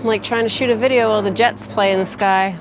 I'm like trying to shoot a video while the jets play in the sky.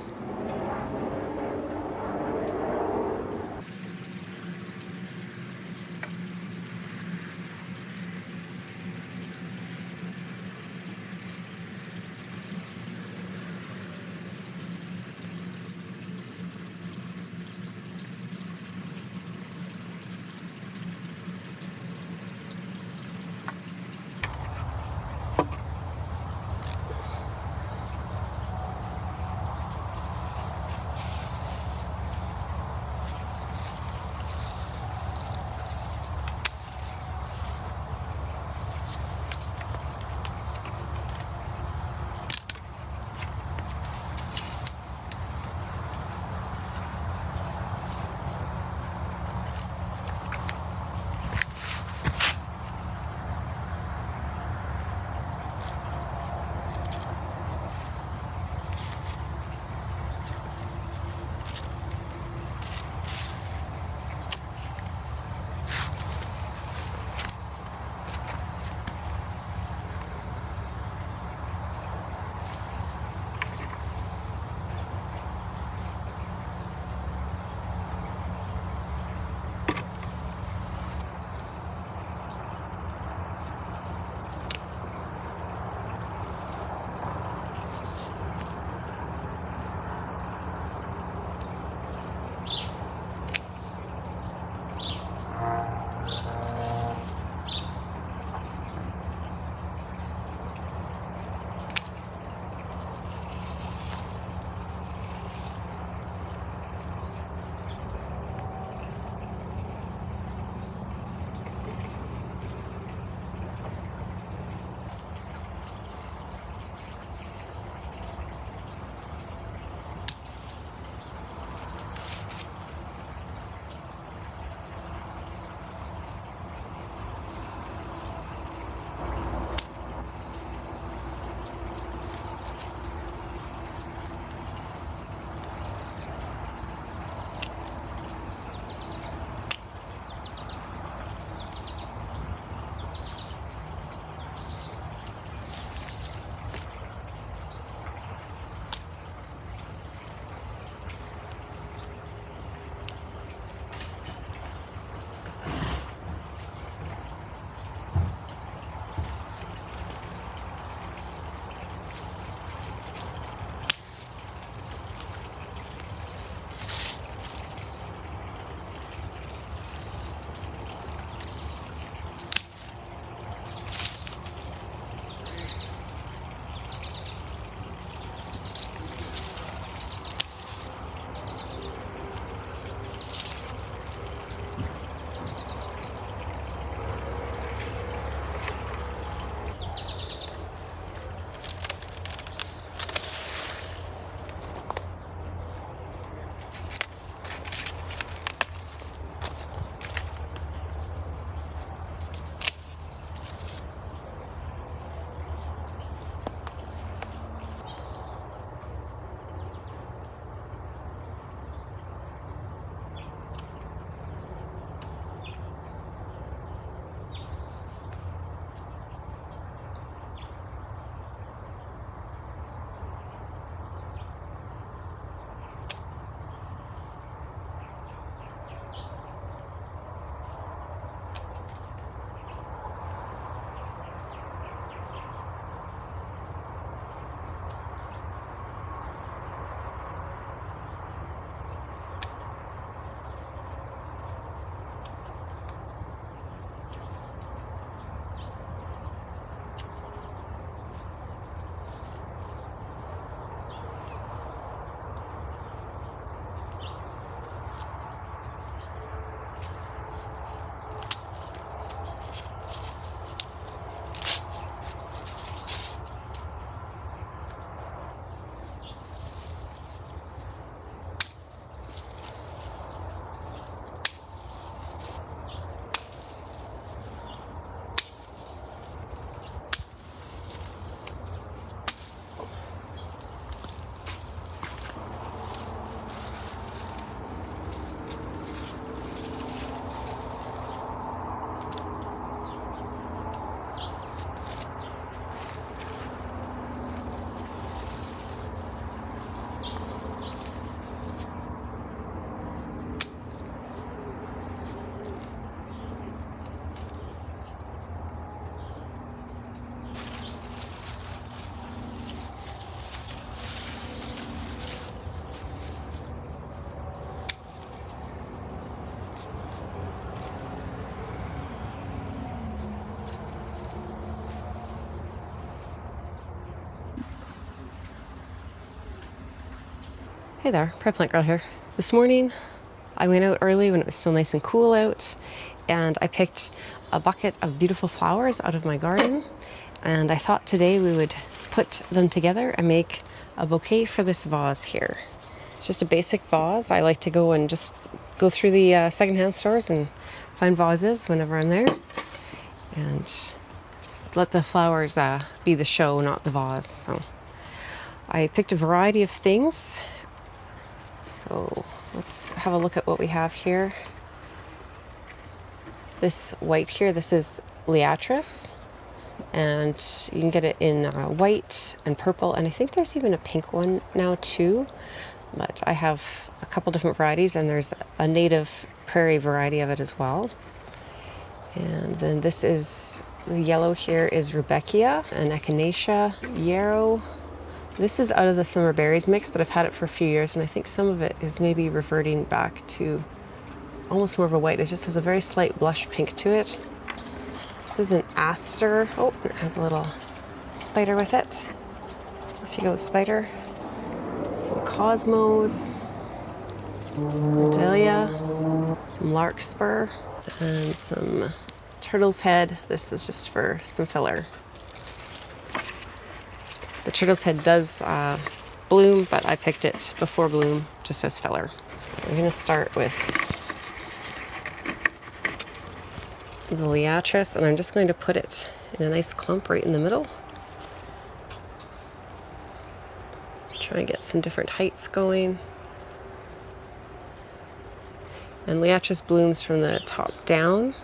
Hey there, Prep Plant Girl here. This morning I went out early when it was still nice and cool out, and I picked a bucket of beautiful flowers out of my garden, and I thought today we would put them together and make a bouquet for this vase here. It's just a basic vase. I like to go and just go through the secondhand stores and find vases whenever I'm there, and let the flowers be the show, not the vase. So I picked a variety of things. So let's have a look at what we have here. This white here, this is Liatris, and you can get it in white and purple, and I think there's even a pink one now too, but I have a couple different varieties, and there's a native prairie variety of it as well. And then this is, the yellow here is Rudbeckia and Echinacea, yarrow. This is out of the summer berries mix, but I've had it for a few years, and I think some of it is maybe reverting back to almost more of a white. It just has a very slight blush pink to it. This is an aster. Oh, it has a little spider with it. Off you go, spider. Some cosmos, dahlia, some larkspur, and some turtle's head. This is just for some filler. The turtle's head does bloom, but I picked it before bloom just as filler. So I'm going to start with the Liatris, and I'm just going to put it in a nice clump right in the middle. Try and get some different heights going. And Liatris blooms from the top down.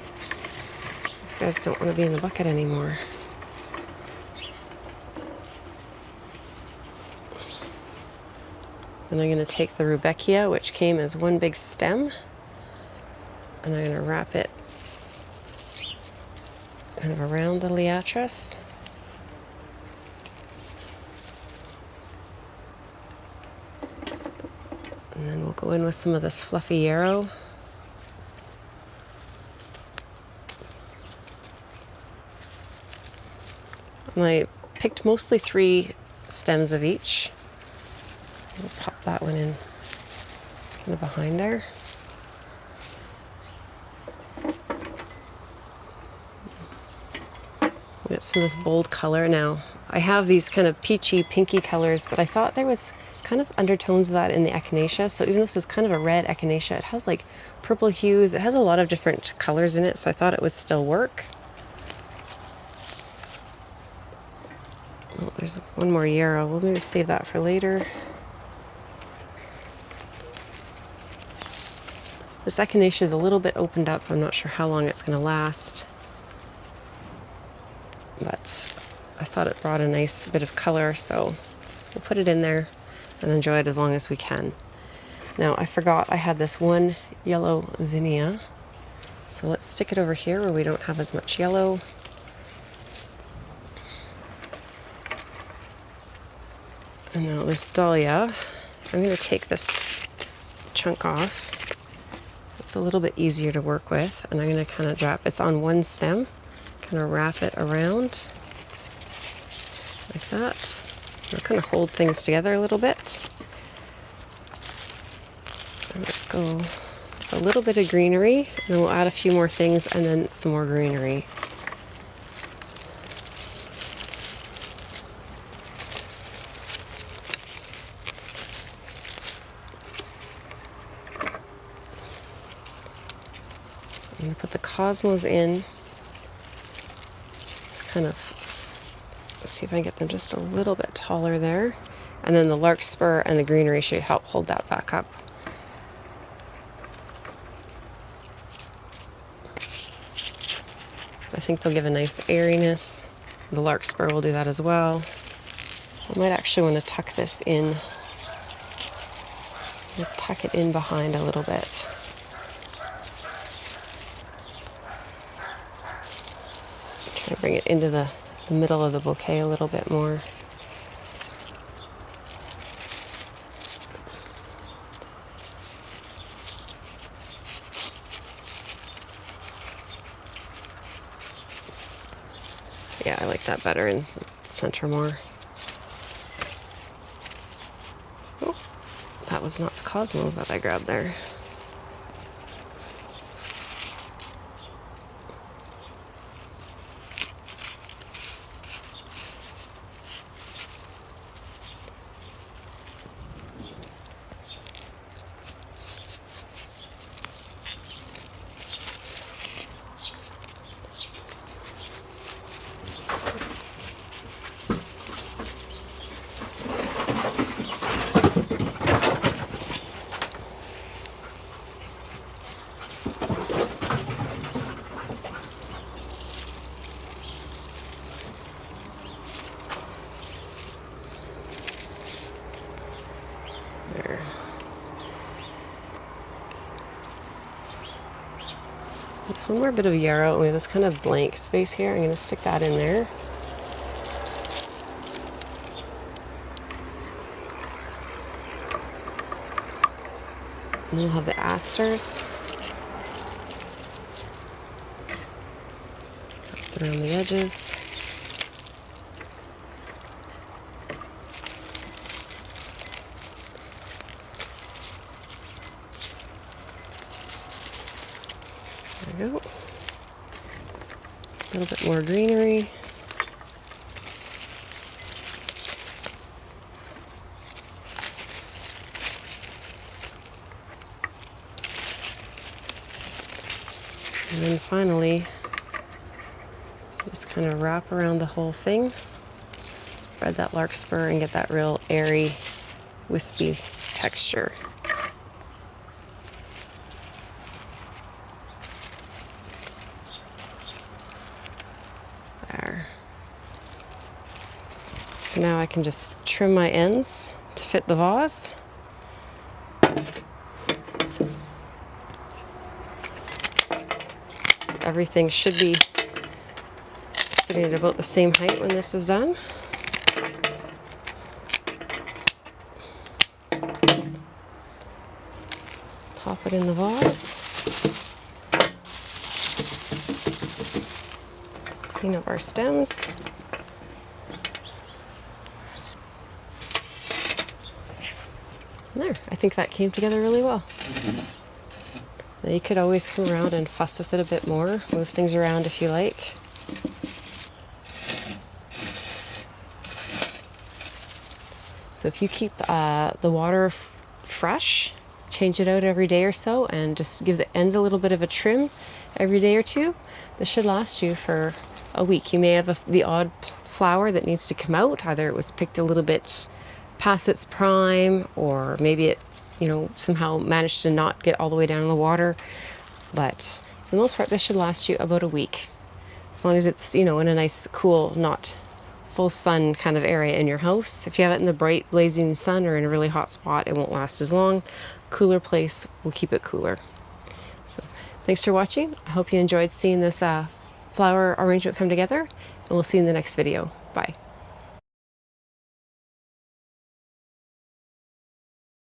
These guys don't want to be in the bucket anymore. Then I'm going to take the Rudbeckia, which came as one big stem, and I'm going to wrap it kind of around the Liatris. And then we'll go in with some of this fluffy yarrow. And I picked mostly 3 stems of each. We'll pop that one in kind of behind there. We got some of this bold color now. I have these kind of peachy, pinky colors, but I thought there was kind of undertones of that in the Echinacea. So even though this is kind of a red Echinacea, it has like purple hues. It has a lot of different colors in it, so I thought it would still work. Oh, there's one more yarrow. We'll maybe save that for later. This Echinacea is a little bit opened up. I'm not sure how long it's going to last, but I thought it brought a nice bit of color, so we'll put it in there and enjoy it as long as we can. Now, I forgot I had this one yellow zinnia, so let's stick it over here where we don't have as much yellow. And now this dahlia, I'm going to take this chunk off. It's a little bit easier to work with, and I'm going to kind of drop, it's on one stem, kind of wrap it around like that. I'll kind of hold things together a little bit. And let's go with a little bit of greenery, and then we'll add a few more things and then some more greenery. I'm going to put the cosmos in. Just kind of see if I can get them just a little bit taller there. And then the larkspur and the greenery should help hold that back up. I think they'll give a nice airiness. The larkspur will do that as well. I might actually want to tuck this in. Tuck it in behind a little bit. Try to bring it into the middle of the bouquet a little bit more. Yeah, I like that better in the center more. Oh, that was not the cosmos that I grabbed there. There. That's one more bit of yarrow. We have this kind of blank space here. I'm going to stick that in there. And then we'll have the asters. Put around the edges. There we go. A little bit more greenery. And then finally, just kind of wrap around the whole thing. Just spread that larkspur and get that real airy, wispy texture. There. So now I can just trim my ends to fit the vase. Everything should be sitting at about the same height when this is done. Pop it in the vase. Clean up our stems. And there, I think that came together really well. Now you could always come around and fuss with it a bit more, move things around if you like. So if you keep the water fresh, change it out every day or so, and just give the ends a little bit of a trim every day or two, this should last you for a week. You may have the odd flower that needs to come out, either it was picked a little bit past its prime, or maybe it somehow managed to not get all the way down in the water. But for the most part, this should last you about a week. As long as it's, in a nice, cool, not full sun kind of area in your house. If you have it in the bright, blazing sun or in a really hot spot, it won't last as long. Cooler place will keep it cooler. So thanks for watching. I hope you enjoyed seeing this flower arrangement come together, and we'll see you in the next video. Bye.